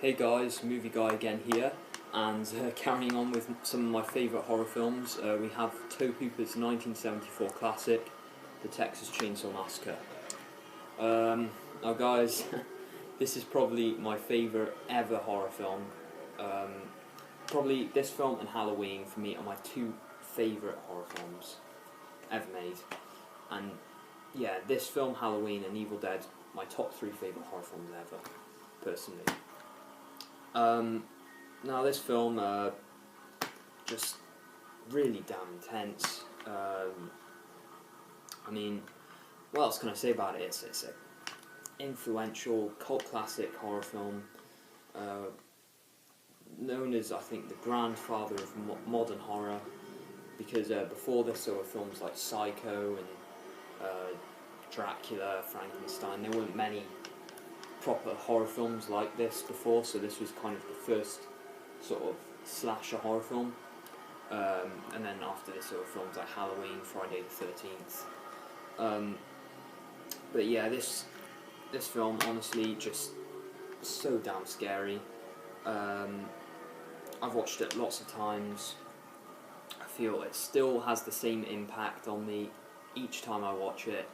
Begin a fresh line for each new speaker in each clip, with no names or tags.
Hey guys, Movie Guy again here, and carrying on with some of my favourite horror films, we have Tobe Hooper's 1974 classic, The Texas Chainsaw Massacre. Now guys, this is probably my favourite ever horror film. Probably this film and Halloween for me are my two favourite horror films ever made. And yeah, this film, Halloween and Evil Dead, my top three favourite horror films ever, personally. Now this film, just really damn intense. I mean, what else can I say about it? It's an influential, cult classic horror film, known as, I think, the grandfather of modern horror, because before this there were films like Psycho and Dracula, Frankenstein. There weren't many proper horror films like this before, so this was kind of the first sort of slasher horror film. And then after this there were films like Halloween, Friday the 13th. But yeah, this film, honestly, just so damn scary. I've watched it lots of times. I feel it still has the same impact on me each time I watch it.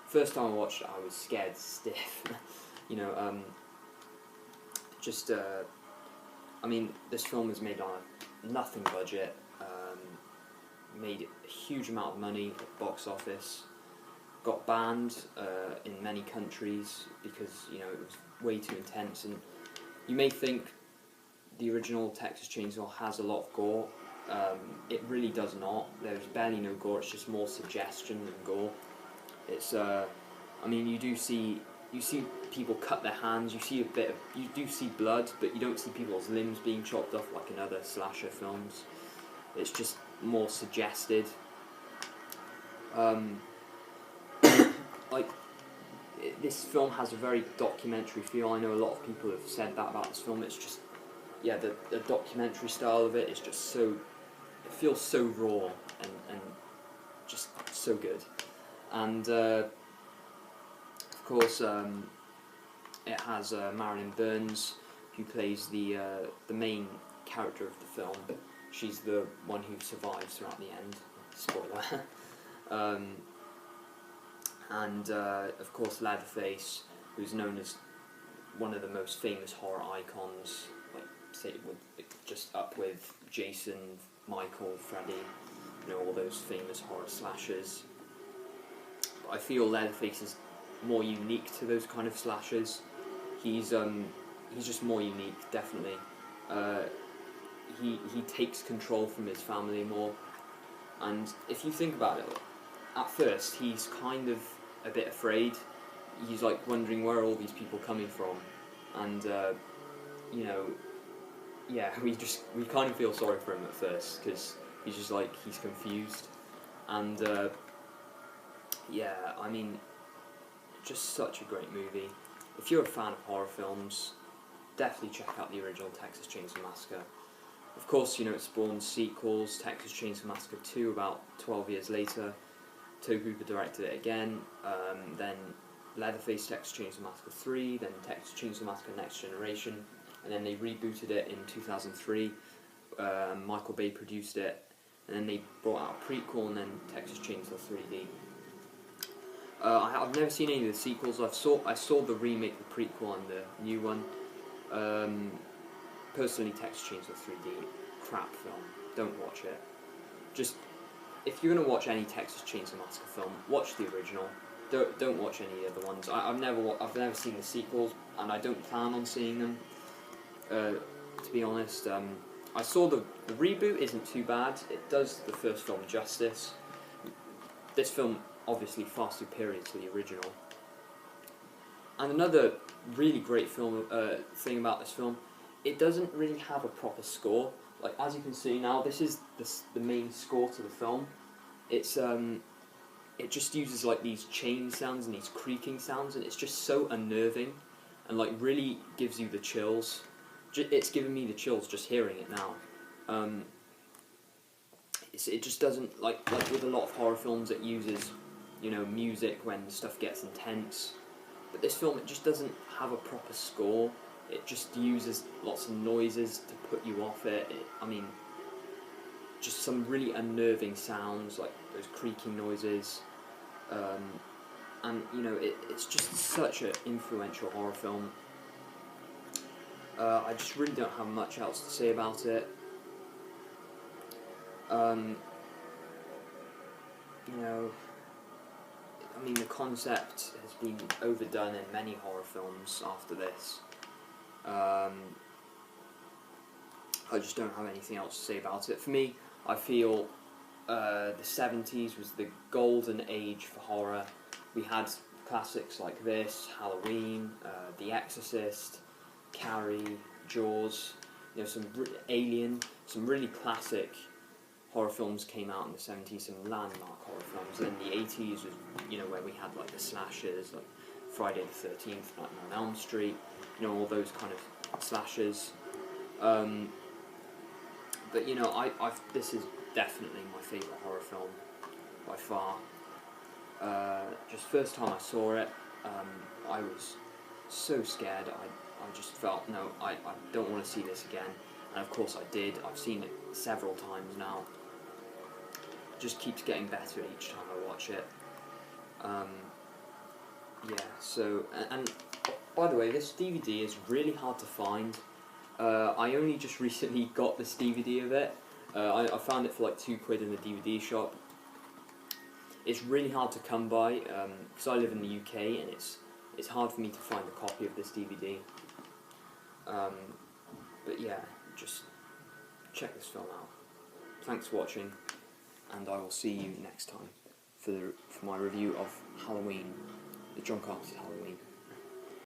First time I watched it, I was scared stiff. You know, I mean, this film was made on a nothing budget, made a huge amount of money at the box office, got banned in many countries because, you know, it was way too intense. And you may think the original Texas Chainsaw has a lot of gore. It really does not. There's barely no gore. It's just more suggestion than gore. It's I mean, you do see people cut their hands, you do see blood, but you don't see people's limbs being chopped off like in other slasher films. It's just more suggested. This film has a very documentary feel. I know a lot of people have said that about this film. It's just, yeah, the documentary style of it is just so, it feels so raw and just so good. And of course, it has Marilyn Burns, who plays the main character of the film. She's the one who survives throughout the end. Spoiler. And of course, Leatherface, who's known as one of the most famous horror icons, like say just up with Jason, Michael, Freddy, you know, all those famous horror slashers. But I feel Leatherface is more unique to those kind of slashers. He's just more unique, definitely. He takes control from his family more, and if you think about it, at first he's kind of a bit afraid. He's like wondering where are all these people coming from, and you know, yeah, we kind of feel sorry for him at first because he's just like, he's confused, and yeah, I mean, just such a great movie. If you're a fan of horror films, definitely check out the original Texas Chainsaw Massacre. Of course, you know, it spawned sequels, Texas Chainsaw Massacre 2 about 12 years later. Tobe Hooper directed it again, then Leatherface Texas Chainsaw Massacre 3, then Texas Chainsaw Massacre Next Generation, and then they rebooted it in 2003. Michael Bay produced it, and then they brought out a prequel, and then Texas Chainsaw 3D. I've never seen any of the sequels. I saw the remake, the prequel, and the new one. Personally, Texas Chainsaw 3D, crap film. Don't watch it. Just, if you're gonna watch any Texas Chainsaw Massacre film, watch the original. Don't watch any other ones. I've never seen the sequels, and I don't plan on seeing them. To be honest, I saw the reboot isn't too bad. It does the first film justice. This film, obviously, far superior to the original. And another really great thing about this film, it doesn't really have a proper score. Like, as you can see now, this is the main score to the film. It's it just uses like these chain sounds and these creaking sounds, and it's just so unnerving, and like really gives you the chills. It's giving me the chills just hearing it now. It just doesn't, like with a lot of horror films, it uses, you know, music when stuff gets intense. But this film, it just doesn't have a proper score. it just uses lots of noises to put you off it. I mean, just some really unnerving sounds, like those creaking noises. And you know, it's just such an influential horror film. I just really don't have much else to say about it. You know, I mean, the concept has been overdone in many horror films after this. I just don't have anything else to say about it. For me, I feel the 70s was the golden age for horror. We had classics like this, Halloween, The Exorcist, Carrie, Jaws, you know, Alien, some really classic horror films came out in the 70s, some landmark horror films. And then the 80s was, you know, where we had like the slashers, like Friday the 13th, Nightmare on Elm Street, you know, all those kind of slashers. But you know, this is definitely my favourite horror film by far. Just first time I saw it, I was so scared. I just felt, no, I don't want to see this again. And of course I did. I've seen it several times now. It just keeps getting better each time I watch it. Yeah, so, and by the way, this DVD is really hard to find. I only just recently got this DVD of it. I found it for like £2 in a DVD shop. It's really hard to come by because I live in the UK and it's hard for me to find a copy of this DVD. But yeah, just check this film out. Thanks for watching, and I will see you next time for my review of Halloween, the John Carpenter's Halloween.